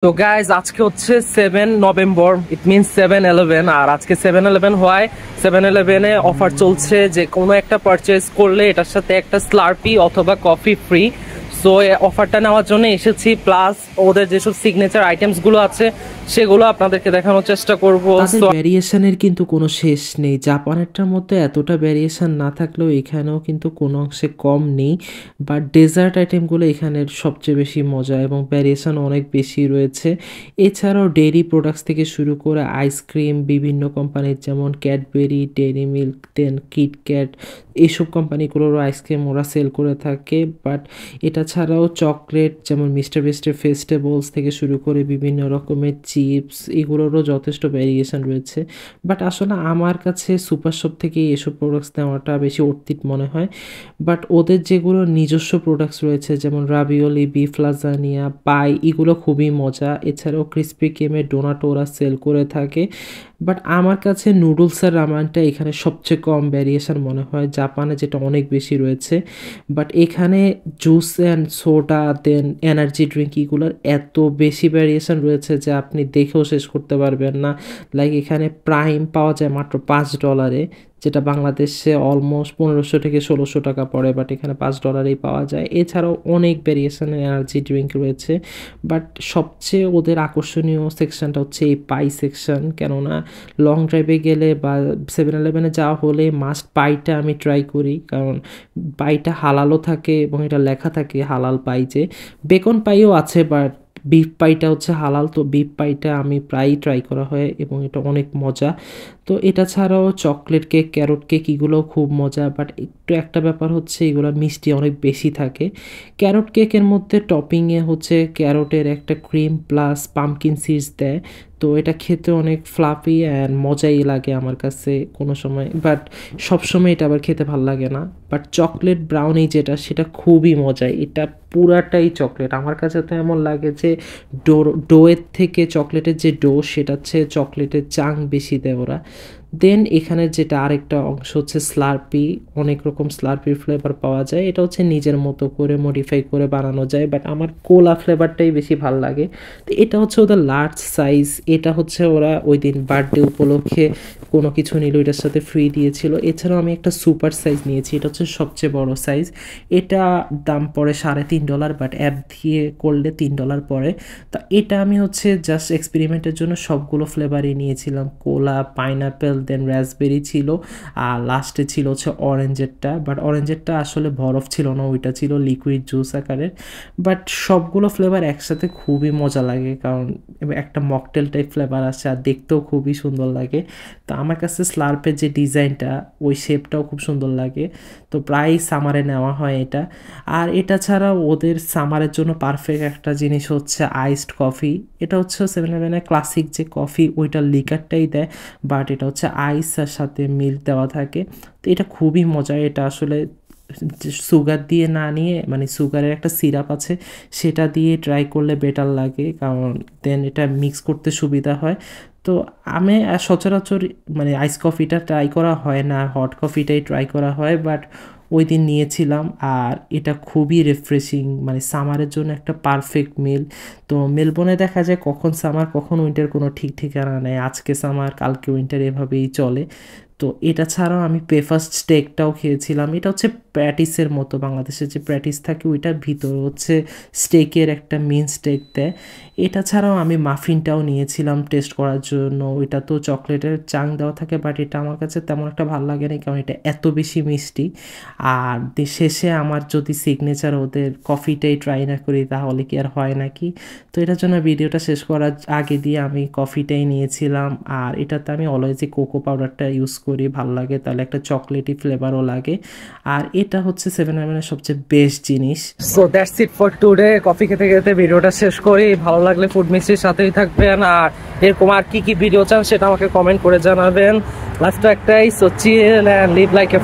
তো গাইজ আজকে হচ্ছে 7 নভেম্বর, ইট মিনস 7-11। আর আজকে 7-11 হয়, 7-11-এ অফার চলছে যে কোনো একটা পারচেজ করলে এটার সাথে একটা স্লার্পি অথবা কফি ফ্রি। সো অফারটা নেওয়ার জন্য এসেছি, প্লাস ওদের যেসব সিগনেচার আইটেমস গুলো আছে সেগুলো আপনাদেরকে দেখানোর চেষ্টা করবো। ভ্যারিয়েশনের কিন্তু কোনো শেষ নেই। জাপানেরটার মধ্যে এতটা ভ্যারিয়েশন না থাকলেও এখানেও কিন্তু কোনো অংশে কম নেই, বাট ডেজার্ট আইটেমগুলো এখানের সবচেয়ে বেশি মজা এবং ভ্যারিয়েশন অনেক বেশি রয়েছে। এছাড়াও ডেইরি প্রোডাক্টস থেকে শুরু করে আইসক্রিম, বিভিন্ন কোম্পানির যেমন ক্যাডবেরি, ডেইরি মিল্ক, দেন কিটক্যাট, এইসব কোম্পানিগুলোরও আইসক্রিম ওরা সেল করে থাকে। বাট এটা ছাড়াও চকলেট যেমন মিস্টার বেস্টের ফেস্টিভ্যালস থেকে শুরু করে বিভিন্ন রকমের চিপস, এগুলোরও যথেষ্ট ভ্যারিয়েশন রয়েছে। বাট আসলে আমার কাছে সুপার শপ থেকে এসব প্রোডাক্টস নেওয়াটা বেশি অর্থিত মনে হয়। বাট ওদের যেগুলো নিজস্ব প্রোডাক্টস রয়েছে যেমন রাভিওলি, বিফ লাজানিয়া, পাই, এগুলো খুবই মজা। এছাড়াও ক্রিসপি ক্রিমের ডোনাট ওরা সেল করে থাকে। বাট আমার কাছে নুডলসের রামানটা এখানে সবচেয়ে কম ভ্যারিয়েশন মনে হয়, জাপানে যেটা অনেক বেশি রয়েছে। বাট এখানে juice and soda, then energy drink, এগুলোর এত বেশি ভ্যারিয়েশন রয়েছে যে আপনি দেখেও শেষ করতে পারবেন না। লাইক এখানে প্রাইম পাওয়া যায় মাত্র $5, যেটা বাংলাদেশে অলমোস্ট 1500 থেকে 1600 টাকা পড়ে, বাট এখানে $5 পাওয়া যায়। এছাড়াও অনেক ভ্যারিয়েশনের এনার্জি ড্রিঙ্ক রয়েছে। বাট সবচেয়ে ওদের আকর্ষণীয় সেকশনটা হচ্ছে এই পাই সেকশন, কেননা লং ড্রাইভে গেলে বা 7-11-এ যাওয়া হলে মাস্ট পাইটা আমি ট্রাই করি, কারণ পাইটা হালালও থাকে এবং এটা লেখা থাকে হালাল পাই। যে বেকন পাইও আছে, বাট বিফ পাইটা হচ্ছে হালাল, তো বিফ পাইটা আমি প্রায়ই ট্রাই করা হয় এবং এটা অনেক মজা। তো এটা ছাড়াও চকলেট কেক, ক্যারট কেক, এগুলোও খুব মজা। বাট একটু একটা ব্যাপার হচ্ছে এগুলো মিষ্টি অনেক বেশি থাকে। ক্যারট কেকের মধ্যে টপিংয়ে হচ্ছে ক্যারটের একটা ক্রিম প্লাস পামকিন সিডস দেয়, তো এটা খেতে অনেক ফ্লাফি অ্যান্ড মজাই লাগে আমার কাছে কোনো সময়। বাট সবসময় এটা আবার খেতে ভালো লাগে না। বাট চকলেট ব্রাউনি যেটা, সেটা খুবই মজাই। এটা পুরাটাই চকলেট। আমার কাছে তো এমন লাগে যে ডোয়ের থেকে চকলেটের যে ডো, সেটা হচ্ছে চকলেটের চাং বেশি দেয় ওরা। দেন এখানে যেটা আরেকটা অংশ হচ্ছে স্লার্পি, অনেক রকম স্লার্পির ফ্লেভার পাওয়া যায়। এটা হচ্ছে নিজের মতো করে মডিফাই করে বানানো যায়, বাট আমার কোলা ফ্লেভারটাই বেশি ভালো লাগে। তো এটা হচ্ছে ওদের লার্জ সাইজ। এটা হচ্ছে ওরা ওই দিন বার্থডে উপলক্ষে কোনো কিছু নিল, এটার সাথে ফ্রি দিয়েছিল। এছাড়াও আমি একটা সুপার সাইজ নিয়েছি, এটা হচ্ছে সবচেয়ে বড় সাইজ। এটা দাম পড়ে $3.5, বাট অ্যাপ দিয়ে করলে $3 পড়ে। তা এটা আমি হচ্ছে জাস্ট এক্সপেরিমেন্টের জন্য সবগুলো ফ্লেভারই নিয়েছিলাম। কোলা, পাইনাপেল, দেন রাসবেরি ছিল, আর লাস্টে ছিল হচ্ছে অরেঞ্জেরটা। বাট অরেঞ্জেরটা আসলে বরফ ছিল না, ওইটা ছিল লিকুইড জুস আকারের। বাট সবগুলো ফ্লেভার একসাথে খুবই মজা লাগে, কারণ একটা মকটেল টাইপ ফ্লেভার আছে আর দেখতেও খুবই সুন্দর লাগে। তো আমার কাছে স্লার্পের যে ডিজাইনটা, ওই শেপটাও খুব সুন্দর লাগে। তো প্রায় সামারে নেওয়া হয় এটা। আর এটা ছাড়া ওদের সামারের জন্য পারফেক্ট একটা জিনিস হচ্ছে আইসড কফি। এটা হচ্ছে 7-11-এর ক্লাসিক যে কফি, ওইটা লিকারটাই দেয়, বাট এটা হচ্ছে আইসের সাথে মিল্ক দেওয়া থাকে। তো এটা খুবই মজা। এটা আসলে সুগার দিয়ে না নিয়ে, মানে সুগারের একটা সিরাপ আছে, সেটা দিয়ে ট্রাই করলে বেটার লাগে, কারণ দেন এটা মিক্স করতে সুবিধা হয়। তো আমি সচরাচর মানে আইস কফিটা ট্রাই করা হয় না, হট কফিটাই ট্রাই করা হয়। বাট ওই দিন নিয়েছিলাম আর এটা খুবই রিফ্রেশিং, মানে সামারের জন্য একটা পারফেক্ট মিল। তো মেলবোর্নে দেখা যায় কখন সামার কখন উইন্টার কোনো ঠিক ঠিকানা নেই, আজকে সামার কালকে উইন্টার, এভাবেই চলে। তো এটা ছাড়াও আমি পেফাস্ট স্টেকটাও খেয়েছিলাম। এটা হচ্ছে প্যাটিসের মতো, বাংলাদেশের যে প্যাটিস থাকে ওইটার ভিতরে হচ্ছে স্টেকের একটা মেন স্টেক দেয়। এটা ছাড়াও আমি মাফিনটাও নিয়েছিলাম টেস্ট করার জন্য। ওইটা তো চকলেটের চাং দেওয়া থাকে, বাট এটা আমার কাছে তেমন একটা ভালো লাগে না, কারণ এটা এত বেশি মিষ্টি। আর শেষে আমার যদি সিগনেচার ওদের কফিটাই ট্রাই না করি তাহলে কি আর হয় নাকি। তো এটার জন্য ভিডিওটা শেষ করার আগে দিয়ে আমি কফিটাই নিয়েছিলাম। আর এটাতে আমি অলওয়েজই কোকো পাউডারটা ইউজ করি, ভালো লাগে, তাহলে একটা চকলেটি ফ্লেভারও লাগে। আর এটা হচ্ছে 7-11-এর সবচেয়ে বেস্ট জিনিস। So that's it for today. Coffee খেতে খেতে ভিডিওটা শেষ করি। ভালো লাগলে ফুড মিস্ট্রির সাথেই থাকবেন, আর এরকম আর কি কি ভিডিও চান সেটা আমাকে কমেন্ট করে জানাবেন। লাস্ট একটাই, so chill and live like A